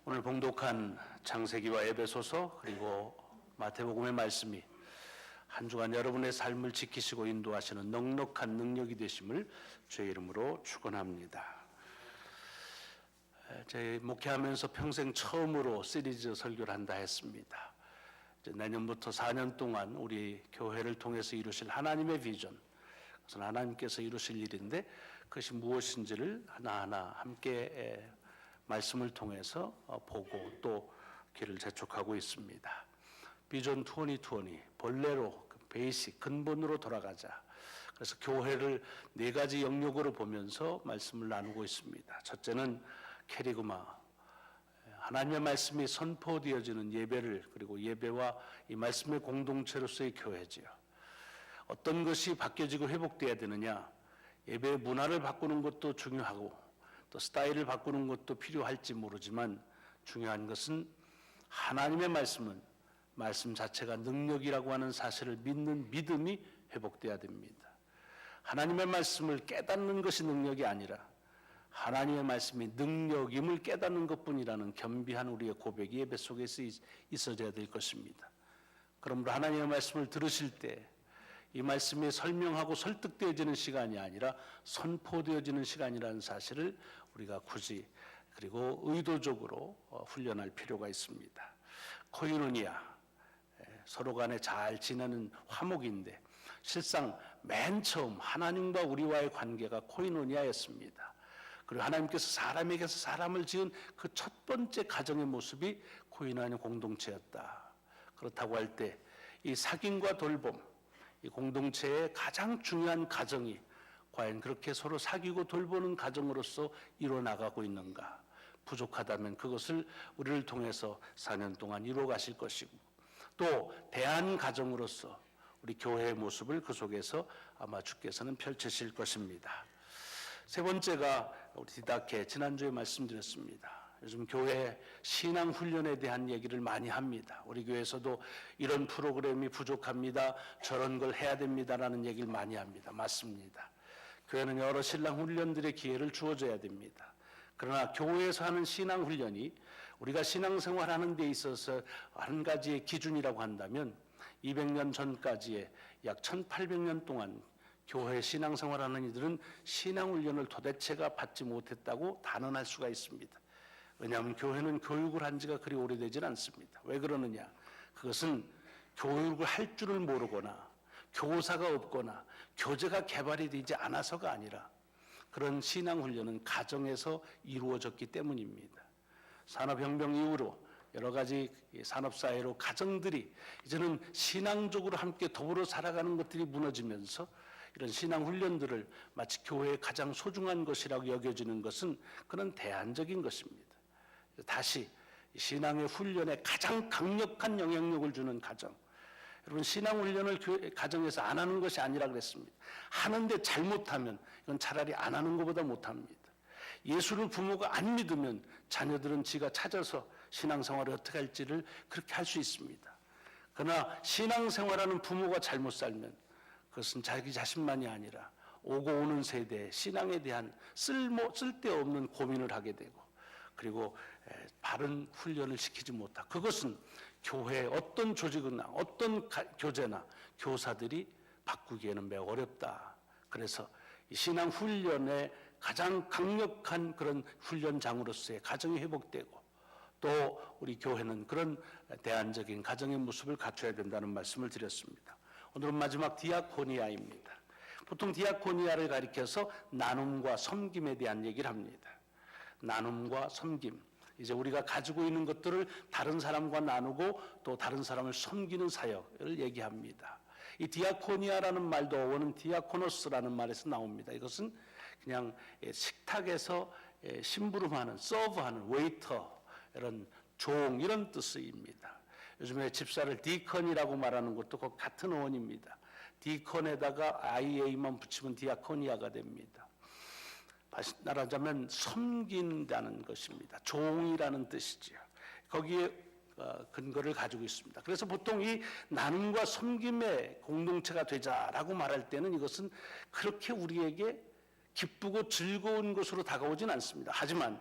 오늘 봉독한 창세기와 에베소서 그리고 마태복음의 말씀이 한 주간 여러분의 삶을 지키시고 인도하시는 넉넉한 능력이 되심을 주의 이름으로 축원합니다. 제 목회하면서 평생 처음으로 시리즈 설교를 한다 했습니다. 이제 내년부터 4년 동안 우리 교회를 통해서 이루실 하나님의 비전, 그것은 하나님께서 이루실 일인데 그것이 무엇인지를 하나하나 함께 말씀을 통해서 보고 또 길을 재촉하고 있습니다. 비전 2020, 본래로 베이식, 근본으로 돌아가자. 그래서 교회를 네 가지 영역으로 보면서 말씀을 나누고 있습니다. 첫째는 캐리그마, 하나님의 말씀이 선포되어지는 예배를, 그리고 예배와 이 말씀의 공동체로서의 교회지요. 어떤 것이 바뀌어지고 회복되어야 되느냐, 예배의 문화를 바꾸는 것도 중요하고 또 스타일을 바꾸는 것도 필요할지 모르지만 중요한 것은 하나님의 말씀은 말씀 자체가 능력이라고 하는 사실을 믿는 믿음이 회복돼야 됩니다. 하나님의 말씀을 깨닫는 것이 능력이 아니라 하나님의 말씀이 능력임을 깨닫는 것뿐이라는 겸비한 우리의 고백이 예배 속에서 있어져야 될 것입니다. 그러므로 하나님의 말씀을 들으실 때 이 말씀이 설명하고 설득되어지는 시간이 아니라 선포되어지는 시간이라는 사실을 우리가 굳이 그리고 의도적으로 훈련할 필요가 있습니다. 코이노니아, 서로 간에 잘 지내는 화목인데 실상 맨 처음 하나님과 우리와의 관계가 코이노니아였습니다. 그리고 하나님께서 사람에게서 사람을 지은 그 첫 번째 가정의 모습이 코이노니아 공동체였다. 그렇다고 할 때 이 사귐과 돌봄, 이 공동체의 가장 중요한 가정이 과연 그렇게 서로 사귀고 돌보는 가정으로서 이루어나가고 있는가? 부족하다면 그것을 우리를 통해서 4년 동안 이루어 가실 것이고 또 대한 가정으로서 우리 교회의 모습을 그 속에서 아마 주께서는 펼치실 것입니다. 세 번째가 우리 디다케, 지난주에 말씀드렸습니다. 요즘 교회 신앙 훈련에 대한 얘기를 많이 합니다. 우리 교회에서도 이런 프로그램이 부족합니다. 저런 걸 해야 됩니다라는 얘기를 많이 합니다. 맞습니다. 교회는 여러 신앙 훈련들의 기회를 주어줘야 됩니다. 그러나 교회에서 하는 신앙 훈련이 우리가 신앙생활하는 데 있어서 한 가지의 기준이라고 한다면 200년 전까지의 약 1800년 동안 교회 신앙생활하는 이들은 신앙훈련을 도대체가 받지 못했다고 단언할 수가 있습니다. 왜냐하면 교회는 교육을 한 지가 그리 오래되질 않습니다. 왜 그러느냐? 그것은 교육을 할 줄을 모르거나 교사가 없거나 교재가 개발이 되지 않아서가 아니라 그런 신앙훈련은 가정에서 이루어졌기 때문입니다. 산업혁명 이후로 여러 가지 산업사회로 가정들이 이제는 신앙적으로 함께 더불어 살아가는 것들이 무너지면서 이런 신앙훈련들을 마치 교회의 가장 소중한 것이라고 여겨지는 것은 그런 대안적인 것입니다. 다시 신앙의 훈련에 가장 강력한 영향력을 주는 가정, 여러분 신앙훈련을 가정에서 안 하는 것이 아니라 그랬습니다. 하는데 잘못하면 이건 차라리 안 하는 것보다 못합니다. 예수를 부모가 안 믿으면 자녀들은 지가 찾아서 신앙생활을 어떻게 할지를 그렇게 할 수 있습니다. 그러나 신앙생활하는 부모가 잘못 살면 그것은 자기 자신만이 아니라 오고 오는 세대의 신앙에 대한 쓸데없는 고민을 하게 되고 그리고 바른 훈련을 시키지 못하고 그것은 교회의 어떤 조직이나 어떤 교재나 교사들이 바꾸기에는 매우 어렵다. 그래서 신앙 훈련의 가장 강력한 그런 훈련장으로서의 가정이 회복되고 또 우리 교회는 그런 대안적인 가정의 모습을 갖춰야 된다는 말씀을 드렸습니다. 오늘은 마지막 디아코니아입니다. 보통 디아코니아를 가리켜서 나눔과 섬김에 대한 얘기를 합니다. 나눔과 섬김, 이제 우리가 가지고 있는 것들을 다른 사람과 나누고 또 다른 사람을 섬기는 사역을 얘기합니다. 이 디아코니아라는 말도 어원은 디아코노스라는 말에서 나옵니다. 이것은 그냥 식탁에서 심부름하는, 서브하는 웨이터, 이런 종 이런 뜻입니다. 요즘에 집사를 디컨이라고 말하는 것도 그 같은 어원입니다. 디컨에다가 IA만 붙이면 디아코니아가 됩니다. 말하자면 섬긴다는 것입니다. 종이라는 뜻이지요. 거기에 근거를 가지고 있습니다. 그래서 보통 이 나눔과 섬김의 공동체가 되자라고 말할 때는 이것은 그렇게 우리에게 기쁘고 즐거운 것으로 다가오진 않습니다. 하지만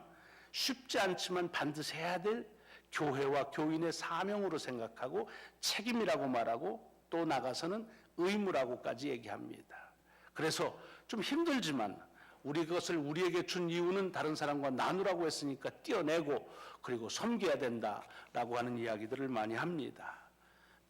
쉽지 않지만 반드시 해야 될 교회와 교인의 사명으로 생각하고 책임이라고 말하고 또 나가서는 의무라고까지 얘기합니다. 그래서 좀 힘들지만 우리 그것을 우리에게 준 이유는 다른 사람과 나누라고 했으니까 떼어내고 그리고 섬겨야 된다라고 하는 이야기들을 많이 합니다.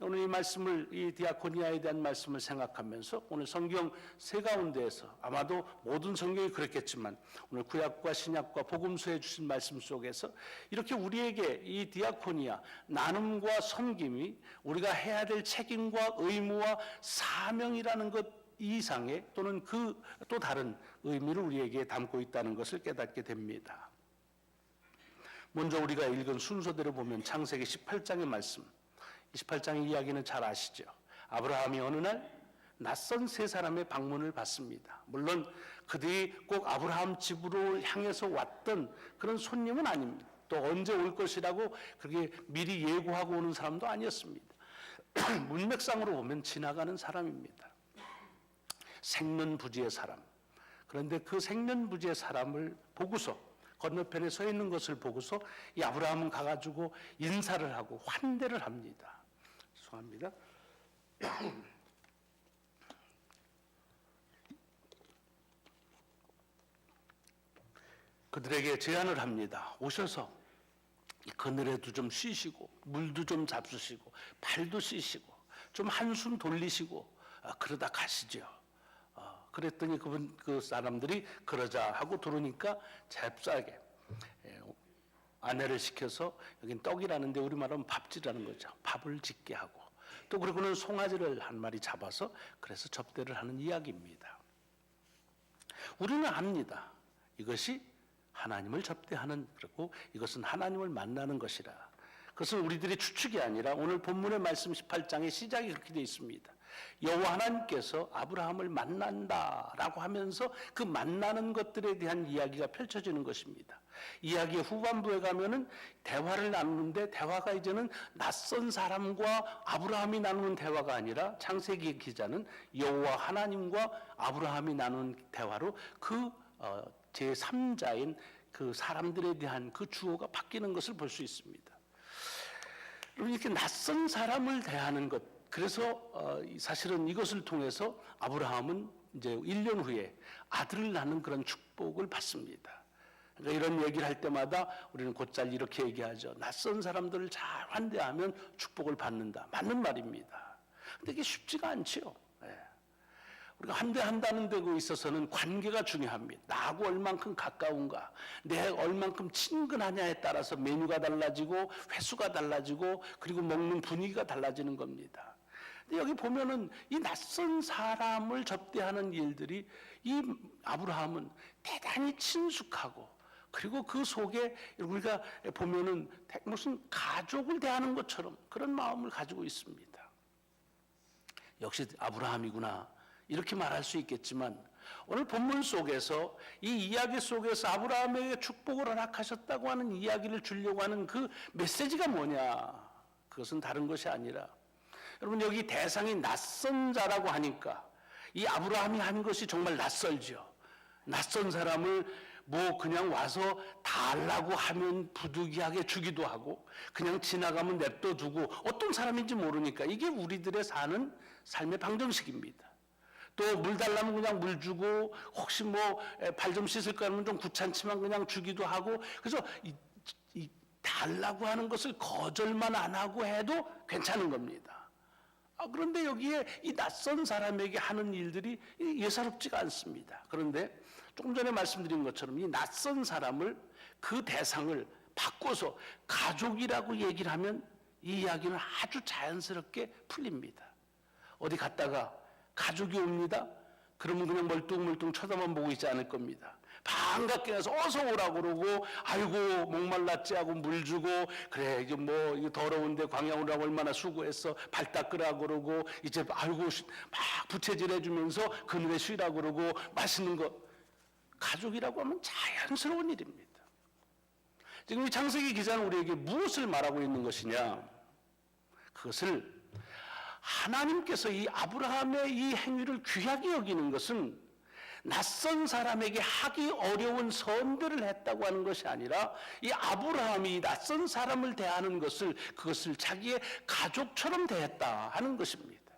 오늘 이 말씀을, 이 디아코니아에 대한 말씀을 생각하면서 오늘 성경 세 가운데에서 아마도 모든 성경이 그렇겠지만 오늘 구약과 신약과 복음서에 주신 말씀 속에서 이렇게 우리에게 이 디아코니아, 나눔과 섬김이 우리가 해야 될 책임과 의무와 사명이라는 것 이상의 또는 그 또 다른 의미를 우리에게 담고 있다는 것을 깨닫게 됩니다. 먼저 우리가 읽은 순서대로 보면 창세기 18장의 말씀, 28장의 이야기는 잘 아시죠? 아브라함이 어느 날 낯선 세 사람의 방문을 받습니다. 물론 그들이 꼭 아브라함 집으로 향해서 왔던 그런 손님은 아닙니다. 또 언제 올 것이라고 그렇게 미리 예고하고 오는 사람도 아니었습니다. 문맥상으로 보면 지나가는 사람입니다. 생면부지의 사람. 그런데 그 생면부지의 사람을 보고서 건너편에 서 있는 것을 보고서 이 아브라함은 가가지고 인사를 하고 환대를 합니다. 죄송합니다. 그들에게 제안을 합니다. 오셔서 그늘에도 좀 쉬시고 물도 좀 잡수시고 발도 씻으시고 좀 한숨 돌리시고 그러다 가시죠. 그랬더니 그 사람들이 그러자 하고 들으니까 잽싸게 아내를 시켜서 여긴 떡이라는데 우리말하면 밥지라는 거죠. 밥을 짓게 하고 또 그러고는 송아지를 한 마리 잡아서 그래서 접대를 하는 이야기입니다. 우리는 압니다. 이것이 하나님을 접대하는, 그리고 이것은 하나님을 만나는 것이라. 그것은 우리들의 추측이 아니라 오늘 본문의 말씀 18장의 시작이 그렇게 되어 있습니다. 여호와 하나님께서 아브라함을 만난다라고 하면서 그 만나는 것들에 대한 이야기가 펼쳐지는 것입니다. 이야기의 후반부에 가면은 대화를 나누는데 대화가 이제는 낯선 사람과 아브라함이 나누는 대화가 아니라 창세기 기자는 여호와 하나님과 아브라함이 나누는 대화로 그 제3자인 그 사람들에 대한 그 주어가 바뀌는 것을 볼 수 있습니다. 여러분, 이렇게 낯선 사람을 대하는 것, 그래서 사실은 이것을 통해서 아브라함은 이제 1년 후에 아들을 낳는 그런 축복을 받습니다. 그러니까 이런 얘기를 할 때마다 우리는 곧잘 이렇게 얘기하죠. 낯선 사람들을 잘 환대하면 축복을 받는다. 맞는 말입니다. 근데 이게 쉽지가 않죠. 우리가 환대한다는 데 있어서는 관계가 중요합니다. 나하고 얼만큼 가까운가, 내가 얼만큼 친근하냐에 따라서 메뉴가 달라지고 횟수가 달라지고 그리고 먹는 분위기가 달라지는 겁니다. 근데 여기 보면은 이 낯선 사람을 접대하는 일들이 이 아브라함은 대단히 친숙하고 그리고 그 속에 우리가 보면은 무슨 가족을 대하는 것처럼 그런 마음을 가지고 있습니다. 역시 아브라함이구나. 이렇게 말할 수 있겠지만 오늘 본문 속에서 이 이야기 속에서 아브라함에게 축복을 허락하셨다고 하는 이야기를 주려고 하는 그 메시지가 뭐냐? 그것은 다른 것이 아니라 여러분, 여기 대상이 낯선 자라고 하니까 이 아브라함이 한 것이 정말 낯설죠. 낯선 사람을 뭐 그냥 와서 달라고 하면 부득이하게 주기도 하고 그냥 지나가면 냅둬두고 어떤 사람인지 모르니까 이게 우리들의 사는 삶의 방정식입니다. 또 물 달라면 그냥 물 주고 혹시 뭐 발 좀 씻을까 하면 좀 귀찮지만 그냥 주기도 하고, 그래서 이 달라고 하는 것을 거절만 안 하고 해도 괜찮은 겁니다. 그런데 여기에 이 낯선 사람에게 하는 일들이 예사롭지가 않습니다. 그런데 조금 전에 말씀드린 것처럼 이 낯선 사람을, 그 대상을 바꿔서 가족이라고 얘기를 하면 이 이야기는 아주 자연스럽게 풀립니다. 어디 갔다가 가족이 옵니다. 그러면 그냥 멀뚱멀뚱 쳐다만 보고 있지 않을 겁니다. 반갑게 가서 어서 오라고 그러고, 아이고 목말랐지 하고 물 주고, 그래 이제 뭐 이거 더러운데 광야 오라고 얼마나 수고했어, 발 닦으라고 그러고, 이제 아이고 막 부채질 해주면서 그늘에 쉬라고 그러고, 맛있는 거. 가족이라고 하면 자연스러운 일입니다. 지금 이 창세기 기자는 우리에게 무엇을 말하고 있는 것이냐? 그것을 하나님께서 이 아브라함의 이 행위를 귀하게 여기는 것은 낯선 사람에게 하기 어려운 선들을 했다고 하는 것이 아니라 이 아브라함이 낯선 사람을 대하는 그것을 자기의 가족처럼 대했다 하는 것입니다.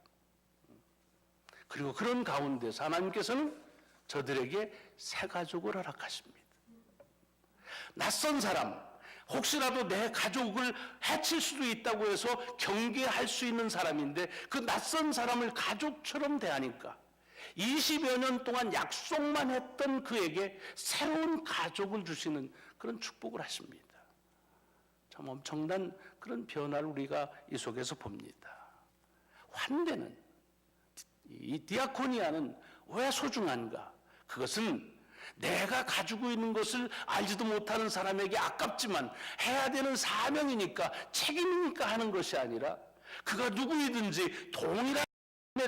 그리고 그런 가운데서 하나님께서는 저들에게 새 가족을 허락하십니다. 낯선 사람, 혹시라도 내 가족을 해칠 수도 있다고 해서 경계할 수 있는 사람인데 그 낯선 사람을 가족처럼 대하니까 20여 년 동안 약속만 했던 그에게 새로운 가족을 주시는 그런 축복을 하십니다. 참 엄청난 그런 변화를 우리가 이 속에서 봅니다. 환대는, 이 디아코니아는 왜 소중한가? 그것은 내가 가지고 있는 것을 알지도 못하는 사람에게 아깝지만 해야 되는 사명이니까 책임이니까 하는 것이 아니라 그가 누구이든지 동일한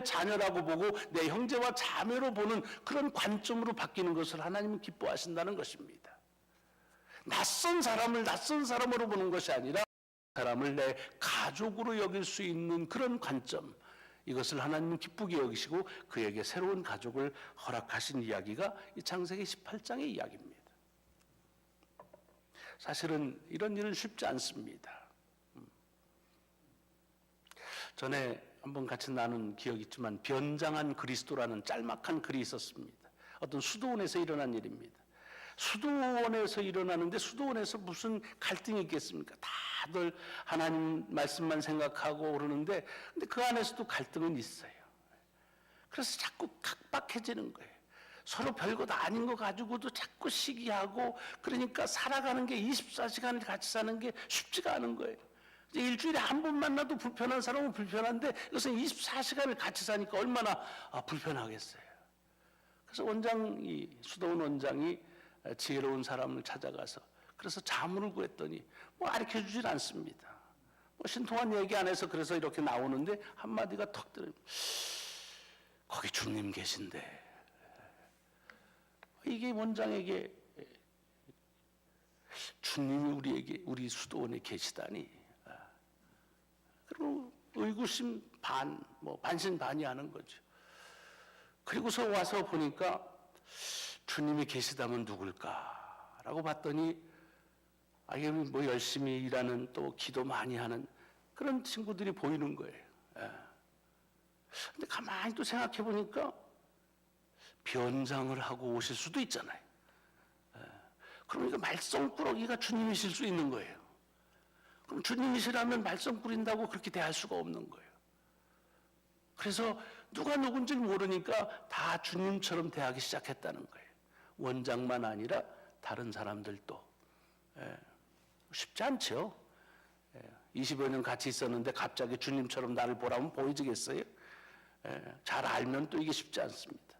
자녀라고 보고 내 형제와 자매로 보는 그런 관점으로 바뀌는 것을 하나님은 기뻐하신다는 것입니다. 낯선 사람을 낯선 사람으로 보는 것이 아니라 사람을 내 가족으로 여길 수 있는 그런 관점, 이것을 하나님은 기쁘게 여기시고 그에게 새로운 가족을 허락하신 이야기가 이 창세기 18장의 이야기입니다. 사실은 이런 일은 쉽지 않습니다. 전에 한번 같이 나눈 기억이 있지만 변장한 그리스도라는 짤막한 글이 있었습니다. 어떤 수도원에서 일어난 일입니다. 수도원에서 일어나는데 수도원에서 무슨 갈등이 있겠습니까? 다들 하나님 말씀만 생각하고 그러는데 근데 그 안에서도 갈등은 있어요. 그래서 자꾸 각박해지는 거예요. 서로 별것 아닌 거 가지고도 자꾸 시기하고 그러니까 살아가는 게 24시간을 같이 사는 게 쉽지가 않은 거예요. 이제 일주일에 한 번 만나도 불편한 사람은 불편한데 이것은 24시간을 같이 사니까 얼마나 불편하겠어요. 그래서 수도원 원장이 지혜로운 사람을 찾아가서 그래서 자문을 구했더니 가르쳐 주질 않습니다. 신통한 얘기 안에서 그래서 이렇게 나오는데 한마디가 턱 들어요. 거기 주님 계신데. 이게 원장에게 주님이 우리 수도원에 계시다니. 그리고 의구심 반신반의하는 거죠. 그리고서 와서 보니까 주님이 계시다면 누굴까라고 봤더니 이게 열심히 일하는 또 기도 많이 하는 그런 친구들이 보이는 거예요. 근데 가만히 또 생각해 보니까 변장을 하고 오실 수도 있잖아요. 그러니까 말썽꾸러기가 주님이실 수 있는 거예요. 그럼 주님이시라면 말썽 꾸린다고 그렇게 대할 수가 없는 거예요. 그래서 누가 누군지 모르니까 다 주님처럼 대하기 시작했다는 거예요. 원장만 아니라 다른 사람들도. 쉽지 않죠. 20여 년 같이 있었는데 갑자기 주님처럼 나를 보라면 보여지겠어요? 잘 알면 또 이게 쉽지 않습니다.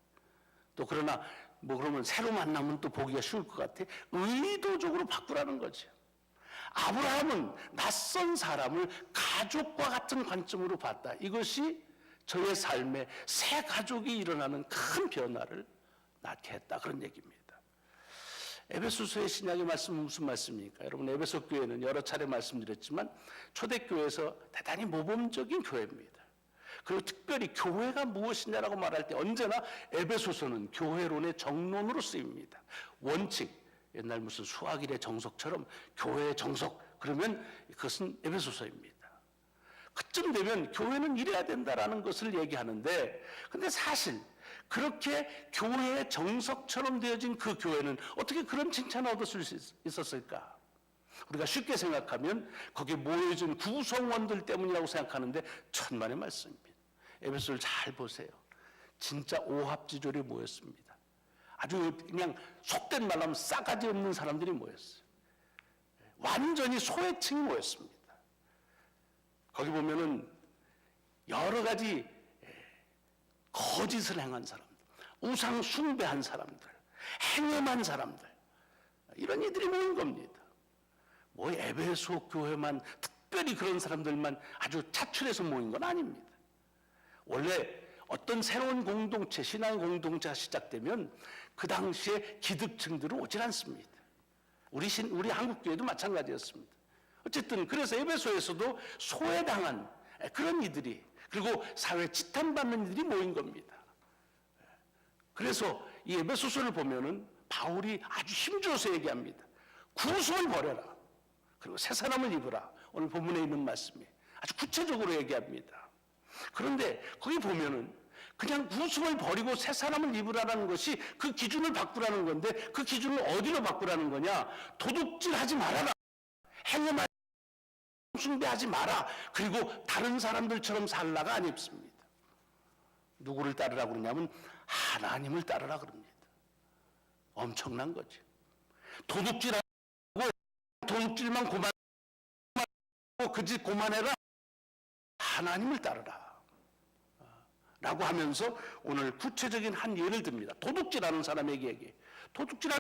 또 그러나 그러면 새로 만나면 또 보기가 쉬울 것 같아. 의도적으로 바꾸라는 거죠. 아브라함은 낯선 사람을 가족과 같은 관점으로 봤다. 이것이 저의 삶에 새 가족이 일어나는 큰 변화를 낳게 했다. 그런 얘기입니다. 에베소서의 신약의 말씀은 무슨 말씀입니까? 여러분, 에베소 교회는 여러 차례 말씀드렸지만 초대교회에서 대단히 모범적인 교회입니다. 그리고 특별히 교회가 무엇이냐라고 말할 때 언제나 에베소서는 교회론의 정론으로 쓰입니다. 원칙, 옛날 무슨 수학일의 정석처럼 교회의 정석, 그러면 그것은 에베소서입니다. 그쯤 되면 교회는 이래야 된다라는 것을 얘기하는데, 근데 사실 그렇게 교회의 정석처럼 되어진 그 교회는 어떻게 그런 칭찬을 얻을 수 있었을까? 우리가 쉽게 생각하면 거기에 모여진 구성원들 때문이라고 생각하는데 천만의 말씀입니다. 에베소를 잘 보세요. 진짜 오합지졸이 모였습니다. 아주 그냥 속된 말로 하면 싸가지 없는 사람들이 모였어요. 완전히 소외층이 모였습니다. 거기 보면은 여러 가지 거짓을 행한 사람들, 우상 숭배한 사람들, 행음한 사람들, 이런 이들이 모인 겁니다. 에베소 교회만 특별히 그런 사람들만 아주 차출해서 모인 건 아닙니다. 원래 어떤 새로운 공동체, 신앙의 공동체가 시작되면 그 당시에 기득층들은 오질 않습니다. 우리 한국교회도 마찬가지였습니다. 어쨌든 그래서 에베소에서도 소외당한 그런 이들이, 그리고 사회 지탄받는 이들이 모인 겁니다. 그래서 이 에베소서를 보면은 바울이 아주 힘줘서 얘기합니다. 구속을 버려라. 그리고 새 사람을 입으라. 오늘 본문에 있는 말씀이 아주 구체적으로 얘기합니다. 그런데 거기 보면은 그냥 구속을 버리고 새 사람을 입으라는 것이 그 기준을 바꾸라는 건데 그 기준을 어디로 바꾸라는 거냐? 도둑질하지 말아라. 행음하지 숭배하지 마라. 그리고 다른 사람들처럼 살라가 아닙니다. 누구를 따르라고 그러냐면 하나님을 따르라 그럽니다. 엄청난 거지. 도둑질하고 도둑질만 고만하고 그 짓 고만해라. 하나님을 따르라. 라고 하면서 오늘 구체적인 한 예를 듭니다. 도둑질하는 사람에게 얘기해. 도둑질하는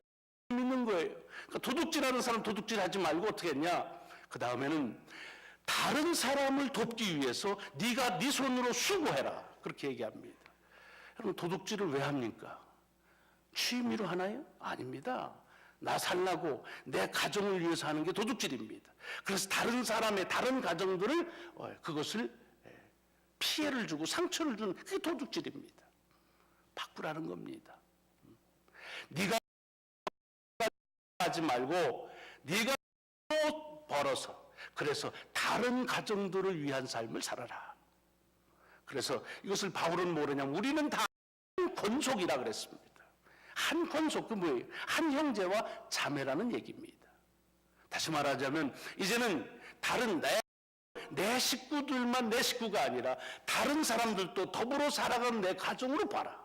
사람 믿는 거예요. 그러니까 도둑질하는 사람 도둑질하지 말고 어떻게 했냐? 그 다음에는 다른 사람을 돕기 위해서 네가 네 손으로 수고해라. 그렇게 얘기합니다. 여러분 도둑질을 왜 합니까? 취미로 하나요? 아닙니다. 나 살라고 내 가정을 위해서 하는 게 도둑질입니다. 그래서 다른 사람의 다른 가정들을 그것을 피해를 주고 상처를 주는 그게 도둑질입니다. 바꾸라는 겁니다. 네가 하지 말고 네가 벌어서 그래서 다른 가정들을 위한 삶을 살아라. 그래서 이것을 바울은 뭐냐면 우리는 다 한 권속이라 그랬습니다. 한 권속, 그 뭐예요? 한 형제와 자매라는 얘기입니다. 다시 말하자면 이제는 다른 내 식구들만 내 식구가 아니라 다른 사람들도 더불어 살아가는 내 가정으로 봐라.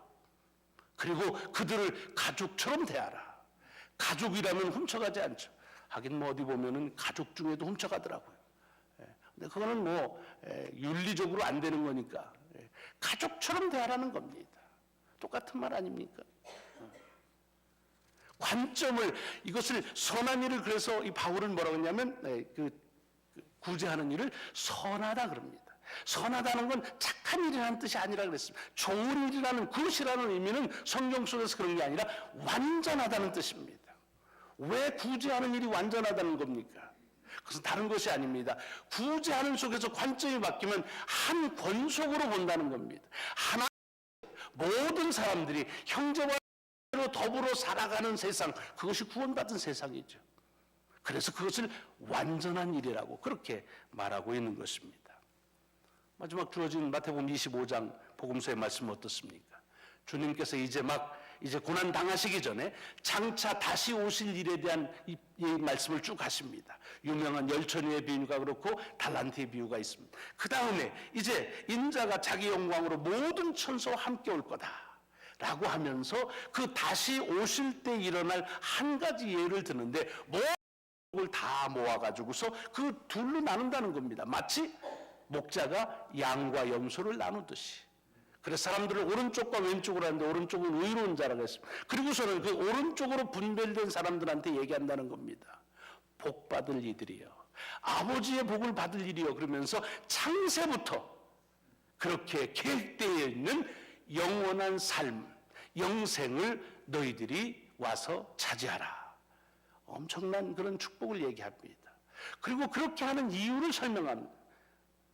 그리고 그들을 가족처럼 대하라. 가족이라면 훔쳐가지 않죠. 하긴 뭐 어디 보면은 가족 중에도 훔쳐가더라고요. 근데 그거는 뭐 윤리적으로 안 되는 거니까 가족처럼 대하라는 겁니다. 똑같은 말 아닙니까? 관점을 이것을 선한 일을 그래서 이 바울은 뭐라고 했냐면 구제하는 일을 선하다 그럽니다. 선하다는 건 착한 일이라는 뜻이 아니라 그랬습니다. 좋은 일이라는 그것이라는 의미는 성경 속에서 그런 게 아니라 완전하다는 뜻입니다. 왜 구제하는 일이 완전하다는 겁니까? 그것은 다른 것이 아닙니다. 구제하는 속에서 관점이 바뀌면 한 권속으로 본다는 겁니다. 하나 모든 사람들이 형제와 더불어 살아가는 세상, 그것이 구원받은 세상이죠. 그래서 그것을 완전한 일이라고 그렇게 말하고 있는 것입니다. 마지막 주어진 마태복음 25장 복음서의 말씀은 어떻습니까? 주님께서 이제 고난 당하시기 전에 장차 다시 오실 일에 대한 이 말씀을 쭉 하십니다. 유명한 열천이의 비유가 그렇고 달란트의 비유가 있습니다. 그 다음에 이제 인자가 자기 영광으로 모든 천사와 함께 올 거다 라고 하면서 그 다시 오실 때 일어날 한 가지 예를 드는데 모든 다 모아가지고서 그 둘로 나눈다는 겁니다. 마치 목자가 양과 염소를 나누듯이. 그래서 사람들을 오른쪽과 왼쪽으로 하는데 오른쪽은 의로운 자라고 했습니다. 그리고서는 그 오른쪽으로 분별된 사람들한테 얘기한다는 겁니다. 복 받을 이들이요, 아버지의 복을 받을 일이요, 그러면서 창세부터 그렇게 계획되어 있는 영원한 삶, 영생을 너희들이 와서 차지하라. 엄청난 그런 축복을 얘기합니다. 그리고 그렇게 하는 이유를 설명합니다.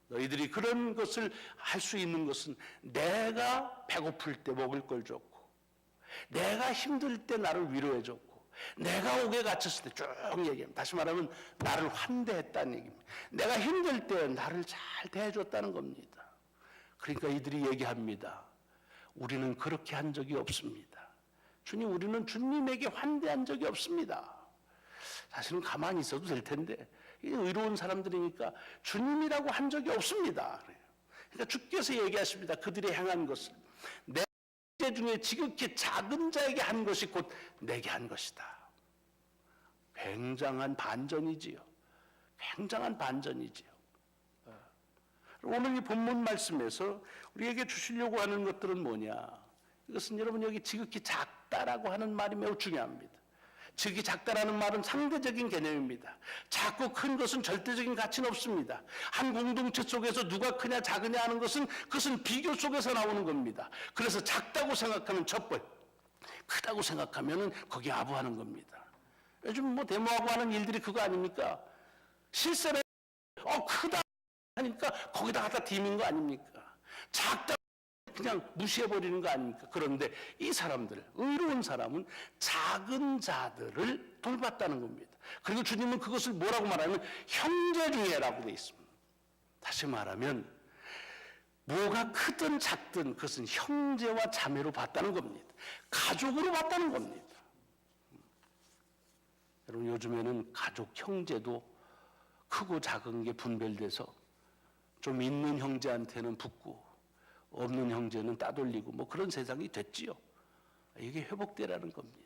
너희들이 그런 것을 할 수 있는 것은 내가 배고플 때 먹을 걸 줬고, 내가 힘들 때 나를 위로해 줬고, 내가 옥에 갇혔을 때 쭉 얘기합니다. 다시 말하면 나를 환대했다는 얘기입니다. 내가 힘들 때 나를 잘 대해줬다는 겁니다. 그러니까 이들이 얘기합니다. 우리는 그렇게 한 적이 없습니다. 주님, 우리는 주님에게 환대한 적이 없습니다. 사실은 가만히 있어도 될 텐데 의로운 사람들이니까 주님이라고 한 적이 없습니다. 그러니까 주께서 얘기하십니다. 그들이 행한 것을 내 자 중에 지극히 작은 자에게 한 것이 곧 내게 한 것이다. 굉장한 반전이지요. 굉장한 반전이지요. 오늘 이 본문 말씀에서 우리에게 주시려고 하는 것들은 뭐냐? 이것은 여러분 여기 지극히 작다라고 하는 말이 매우 중요합니다. 지극히 작다라는 말은 상대적인 개념입니다. 작고 큰 것은 절대적인 가치는 없습니다. 한 공동체 속에서 누가 크냐 작으냐 하는 것은 그것은 비교 속에서 나오는 겁니다. 그래서 작다고 생각하면 첩벌, 크다고 생각하면 거기에 아부하는 겁니다. 요즘 뭐 데모하고 하는 일들이 그거 아닙니까? 실세는 크다 하니까 거기다 갖다 디민 거 아닙니까? 작다 그냥 무시해버리는 거 아닙니까? 그런데 이 사람들, 의로운 사람은 작은 자들을 돌봤다는 겁니다. 그리고 주님은 그것을 뭐라고 말하면 형제 중에라고 되어 있습니다. 다시 말하면 뭐가 크든 작든 그것은 형제와 자매로 봤다는 겁니다. 가족으로 봤다는 겁니다. 여러분, 요즘에는 가족 형제도 크고 작은 게 분별돼서 좀 있는 형제한테는 붙고 없는 형제는 따돌리고 뭐 그런 세상이 됐지요. 이게 회복되라는 겁니다.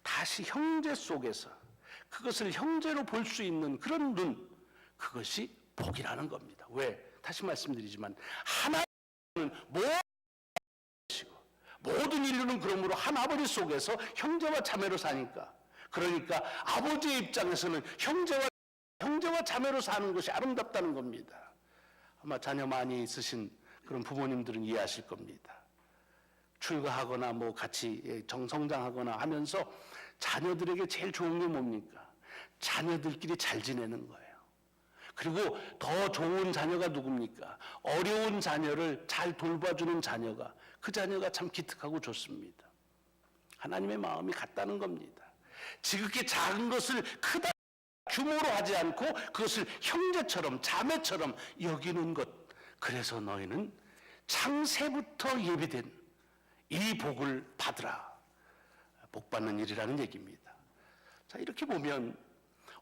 다시 형제 속에서 그것을 형제로 볼 수 있는 그런 눈, 그것이 복이라는 겁니다. 왜? 다시 말씀드리지만 하나님은 모든 인류는 그러므로 한 아버지 속에서 형제와 자매로 사니까, 그러니까 아버지의 입장에서는 형제와 자매로 사는 것이 아름답다는 겁니다. 아마 자녀 많이 있으신 그런 부모님들은 이해하실 겁니다. 출가하거나 뭐 같이 성장하거나 하면서 자녀들에게 제일 좋은 게 뭡니까? 자녀들끼리 잘 지내는 거예요. 그리고 더 좋은 자녀가 누굽니까? 어려운 자녀를 잘 돌봐주는 자녀가, 그 자녀가 참 기특하고 좋습니다. 하나님의 마음이 같다는 겁니다. 지극히 작은 것을 크다 규모로 하지 않고 그것을 형제처럼 자매처럼 여기는 것, 그래서 너희는 창세부터 예비된 이 복을 받으라. 복 받는 일이라는 얘기입니다. 자, 이렇게 보면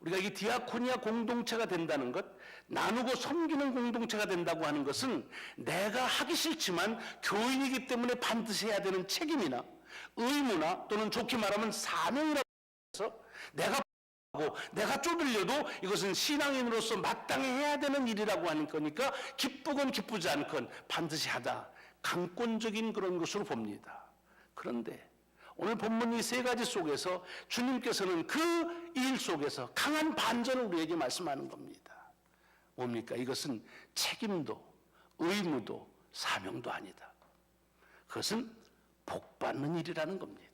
우리가 이 디아코니아 공동체가 된다는 것, 나누고 섬기는 공동체가 된다고 하는 것은 내가 하기 싫지만 교인이기 때문에 반드시 해야 되는 책임이나 의무나 또는 좋게 말하면 사명이라고 해서 내가 쪼들려도 이것은 신앙인으로서 마땅히 해야 되는 일이라고 하는 거니까 기쁘건 기쁘지 않건 반드시 하다. 강권적인 그런 것으로 봅니다. 그런데 오늘 본문 이 세 가지 속에서 주님께서는 그 일 속에서 강한 반전을 우리에게 말씀하는 겁니다. 뭡니까? 이것은 책임도 의무도 사명도 아니다. 그것은 복받는 일이라는 겁니다.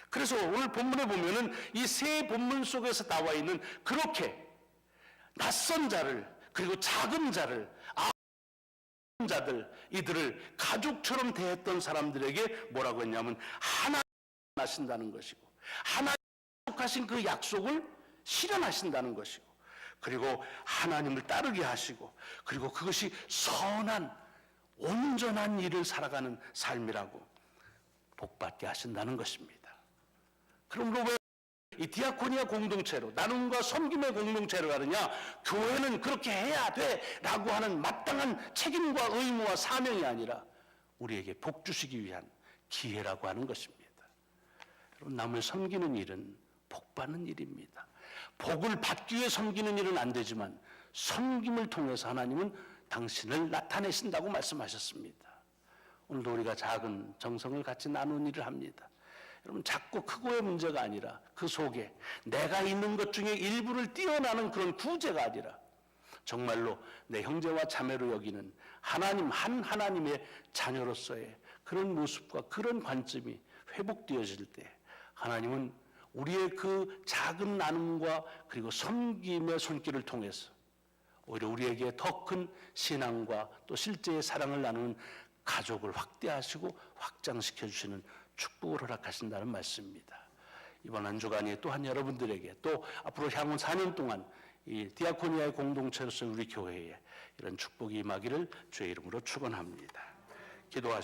그래서 오늘 본문에 보면은 이 세 본문 속에서 나와 있는 그렇게 낯선 자를, 그리고 작은 자를, 아픈 자들, 이들을 가족처럼 대했던 사람들에게 뭐라고 했냐면 하나님 하신다는 것이고, 하나님 약속하신 그 약속을 실현하신다는 것이고, 그리고 하나님을 따르게 하시고, 그리고 그것이 선한 온전한 일을 살아가는 삶이라고 복받게 하신다는 것입니다. 그러므로 왜 이 디아코니아 공동체로, 나눔과 섬김의 공동체로 가느냐? 교회는 그렇게 해야 돼라고 하는 마땅한 책임과 의무와 사명이 아니라 우리에게 복 주시기 위한 기회라고 하는 것입니다. 여러분, 남을 섬기는 일은 복 받는 일입니다. 복을 받기 위해 섬기는 일은 안 되지만 섬김을 통해서 하나님은 당신을 나타내신다고 말씀하셨습니다. 오늘도 우리가 작은 정성을 같이 나누는 일을 합니다. 여러분, 작고 크고의 문제가 아니라 그 속에 내가 있는 것 중에 일부를 띄어나는 그런 구제가 아니라 정말로 내 형제와 자매로 여기는 하나님, 한 하나님의 자녀로서의 그런 모습과 그런 관점이 회복되어질 때 하나님은 우리의 그 작은 나눔과 그리고 섬김의 손길을 통해서 오히려 우리에게 더 큰 신앙과 또 실제의 사랑을 나누는 가족을 확대하시고 확장시켜 주시는 축복을 허락하신다는 말씀입니다. 이번 한 주간에 또한 여러분들에게 또 앞으로 향후 4년 동안 이 디아코니아의 공동체로서 우리 교회에 이런 축복이 임하기를 주의 이름으로 축원합니다. 기도하시겠습니다.